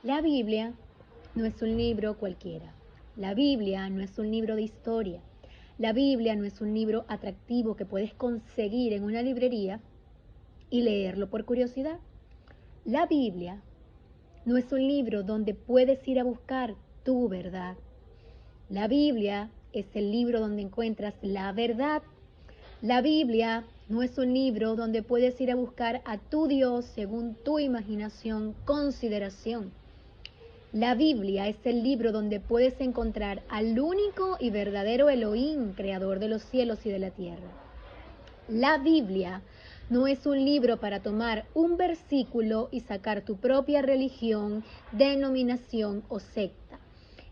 La Biblia no es un libro cualquiera. La Biblia no es un libro de historia. La Biblia no es un libro atractivo que puedes conseguir en una librería y leerlo por curiosidad. La Biblia no es un libro donde puedes ir a buscar tu verdad. La Biblia es el libro donde encuentras la verdad. La Biblia no es un libro donde puedes ir a buscar a tu Dios según tu imaginación, consideración. La Biblia es el libro donde puedes encontrar al único y verdadero Elohim, creador de los cielos y de la tierra. La Biblia no es un libro para tomar un versículo y sacar tu propia religión, denominación o secta.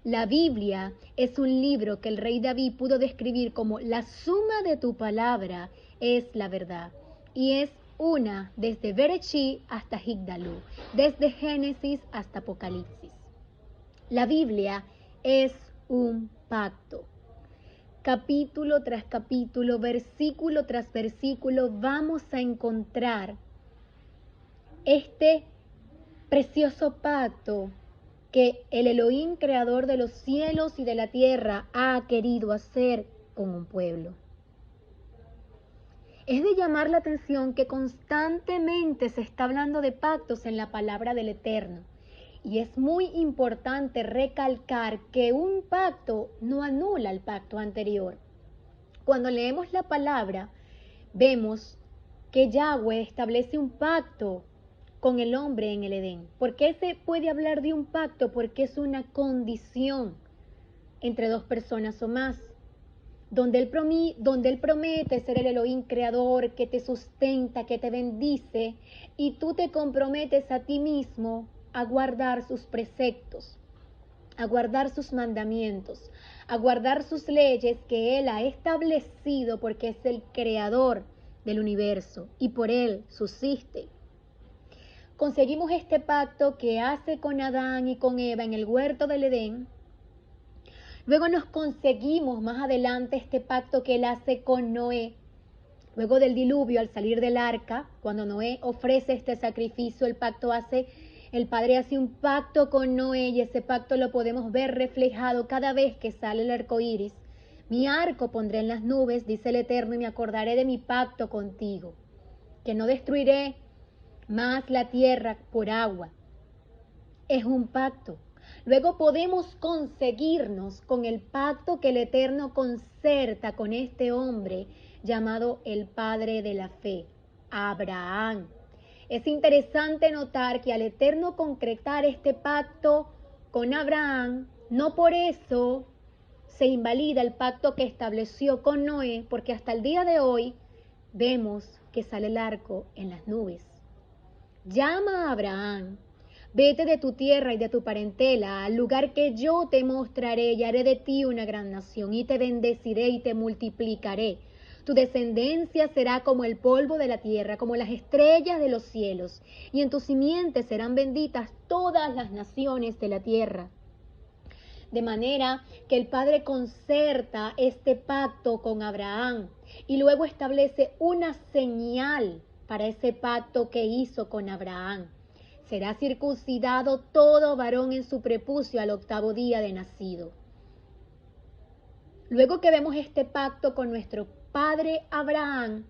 La Biblia es un libro que el rey David pudo describir como la suma de tu palabra es la verdad. Y es una desde Bereshit hasta Higdalú, desde Génesis hasta Apocalipsis. La Biblia es un pacto. Capítulo tras capítulo, versículo tras versículo, vamos a encontrar este precioso pacto que el Elohim, creador de los cielos y de la tierra, ha querido hacer con un pueblo. Es de llamar la atención que constantemente se está hablando de pactos en la palabra del Eterno. Y es muy importante recalcar que un pacto no anula el pacto anterior. Cuando leemos la palabra, vemos que Yahweh establece un pacto con el hombre en el Edén. ¿Por qué se puede hablar de un pacto? Porque es una condición entre dos personas o más, donde él promete ser el Elohim creador, que te sustenta, que te bendice, y tú te comprometes a ti mismo a guardar sus preceptos, a guardar sus mandamientos, a guardar sus leyes que Él ha establecido porque es el creador del universo y por Él subsiste. Conseguimos este pacto que hace con Adán y con Eva en el huerto del Edén. Luego nos conseguimos más adelante este pacto que Él hace con Noé. Luego del diluvio, al salir del arca, cuando Noé ofrece este sacrificio, el Padre hace un pacto con Noé y ese pacto lo podemos ver reflejado cada vez que sale el arco iris. Mi arco pondré en las nubes, dice el Eterno, y me acordaré de mi pacto contigo, que no destruiré más la tierra por agua. Es un pacto. Luego podemos conseguirnos con el pacto que el Eterno concerta con este hombre llamado el padre de la fe, Abraham. Es interesante notar que al Eterno concretar este pacto con Abraham, no por eso se invalida el pacto que estableció con Noé, porque hasta el día de hoy vemos que sale el arco en las nubes. Llama a Abraham. Vete de tu tierra y de tu parentela al lugar que yo te mostraré y haré de ti una gran nación y te bendeciré y te multiplicaré. Tu descendencia será como el polvo de la tierra, como las estrellas de los cielos, y en tu simiente serán benditas todas las naciones de la tierra. De manera que el Padre concerta este pacto con Abraham y luego establece una señal para ese pacto que hizo con Abraham. Será circuncidado todo varón en su prepucio al 8º día de nacido. Luego que vemos este pacto con nuestro padre Abraham,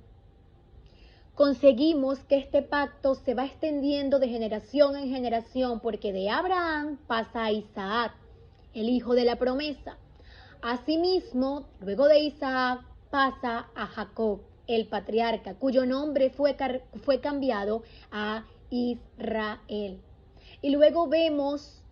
conseguimos que este pacto se va extendiendo de generación en generación, porque de Abraham pasa a Isaac, el hijo de la promesa. Asimismo, luego de Isaac pasa a Jacob, el patriarca, cuyo nombre fue cambiado a Israel. Y luego vemos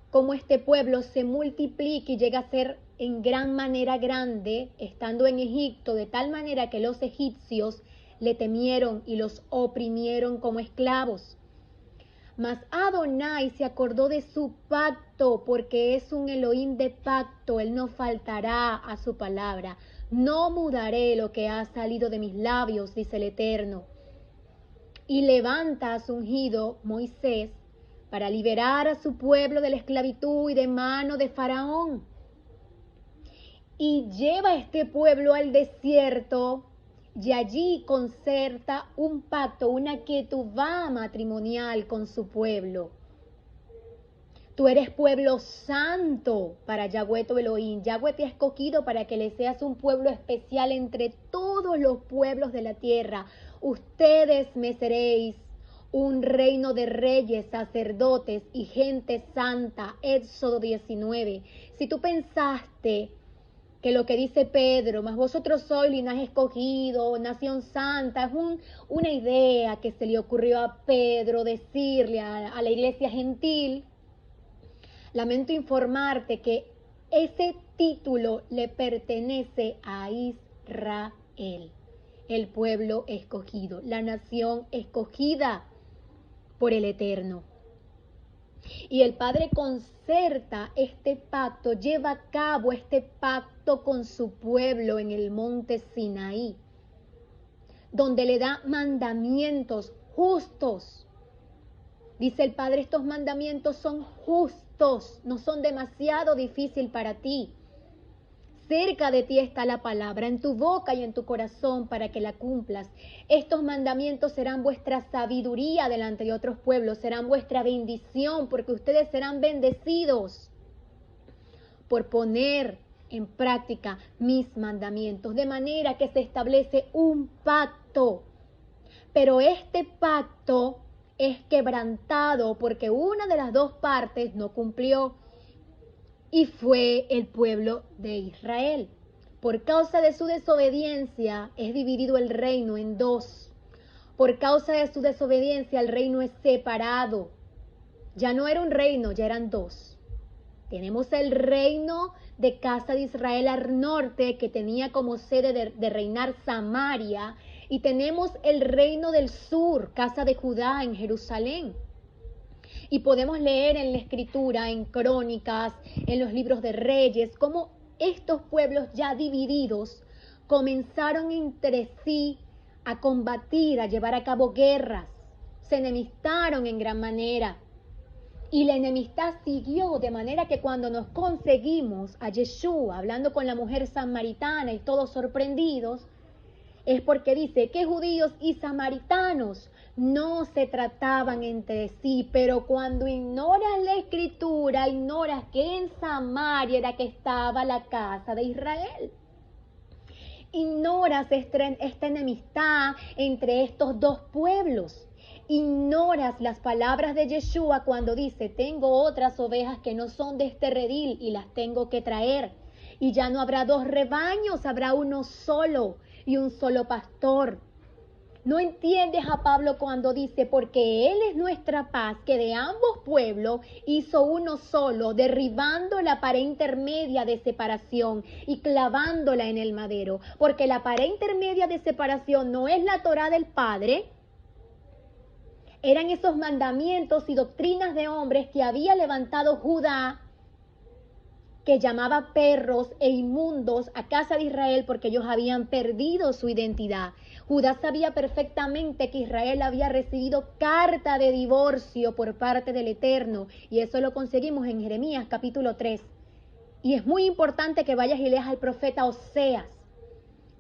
cómo este pueblo se multiplica y llega a ser en gran manera grande, estando en Egipto, de tal manera que los egipcios le temieron y los oprimieron como esclavos. Mas Adonai se acordó de su pacto, porque es un Elohim de pacto. Él no faltará a su palabra. No mudaré lo que ha salido de mis labios, dice el Eterno. Y levanta a su ungido Moisés para liberar a su pueblo de la esclavitud y de mano de Faraón. Y lleva a este pueblo al desierto y allí concerta un pacto, una ketubá matrimonial con su pueblo. Tú eres pueblo santo para Yahweh tu Elohim. Yahweh te ha escogido para que le seas un pueblo especial entre todos los pueblos de la tierra. Ustedes me seréis un reino de reyes, sacerdotes y gente santa. Éxodo 19. Si tú pensaste que lo que dice Pedro, más vosotros sois linaje escogido, nación santa, es una idea que se le ocurrió a Pedro decirle a la iglesia gentil, lamento informarte que ese título le pertenece a Israel, el pueblo escogido, la nación escogida por el Eterno. Y el Padre concerta este pacto, lleva a cabo este pacto con su pueblo en el monte Sinaí, donde le da mandamientos justos. Dice el Padre, estos mandamientos son justos, no son demasiado difíciles para ti. Cerca de ti está la palabra, en tu boca y en tu corazón para que la cumplas. Estos mandamientos serán vuestra sabiduría delante de otros pueblos, serán vuestra bendición, porque ustedes serán bendecidos por poner en práctica mis mandamientos. De manera que se establece un pacto, pero este pacto es quebrantado porque una de las dos partes no cumplió. Y fue el pueblo de Israel. Por causa de su desobediencia es dividido el reino en dos. Por causa de su desobediencia el reino es separado. Ya no era un reino, ya eran dos. Tenemos el reino de casa de Israel al norte, que tenía como sede de reinar Samaria. Y tenemos el reino del sur, casa de Judá en Jerusalén. Y podemos leer en la Escritura, en Crónicas, en los libros de Reyes, cómo estos pueblos ya divididos comenzaron entre sí a combatir, a llevar a cabo guerras. Se enemistaron en gran manera. Y la enemistad siguió, de manera que cuando nos conseguimos a Yeshua, hablando con la mujer samaritana y todos sorprendidos, es porque dice que judíos y samaritanos no se trataban entre sí, pero cuando ignoras la Escritura, ignoras que en Samaria era que estaba la casa de Israel. Ignoras esta enemistad entre estos dos pueblos. Ignoras las palabras de Yeshua cuando dice, tengo otras ovejas que no son de este redil y las tengo que traer. Y ya no habrá dos rebaños, habrá uno solo y un solo pastor. No entiendes a Pablo cuando dice, porque Él es nuestra paz, que de ambos pueblos hizo uno solo, derribando la pared intermedia de separación y clavándola en el madero. Porque la pared intermedia de separación no es la Torá del Padre, eran esos mandamientos y doctrinas de hombres que había levantado Judá, que llamaba perros e inmundos a casa de Israel porque ellos habían perdido su identidad. Judá sabía perfectamente que Israel había recibido carta de divorcio por parte del Eterno, y eso lo conseguimos en Jeremías capítulo 3. Y es muy importante que vayas y leas al profeta Oseas,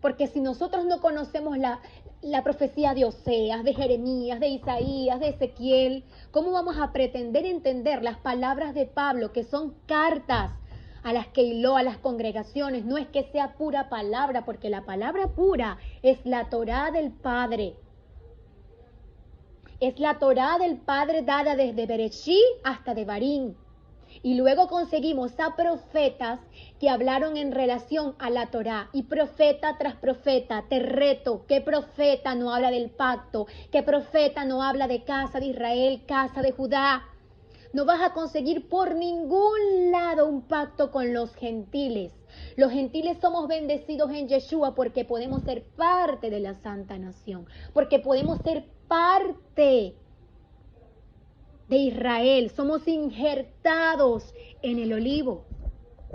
porque si nosotros no conocemos la profecía de Oseas, de Jeremías, de Isaías, de Ezequiel, ¿cómo vamos a pretender entender las palabras de Pablo, que son cartas a las que hiló a las congregaciones? No es que sea pura palabra, porque la palabra pura es la Torá del Padre. Es la Torá del Padre dada desde Bereshí hasta Devarim. Y luego conseguimos a profetas que hablaron en relación a la Torá. Y profeta tras profeta, te reto, ¿qué profeta no habla del pacto? ¿Qué profeta no habla de casa de Israel, casa de Judá? No vas a conseguir por ningún lado un pacto con los gentiles. Los gentiles somos bendecidos en Yeshua porque podemos ser parte de la Santa Nación, porque podemos ser parte de Israel, somos injertados en el olivo.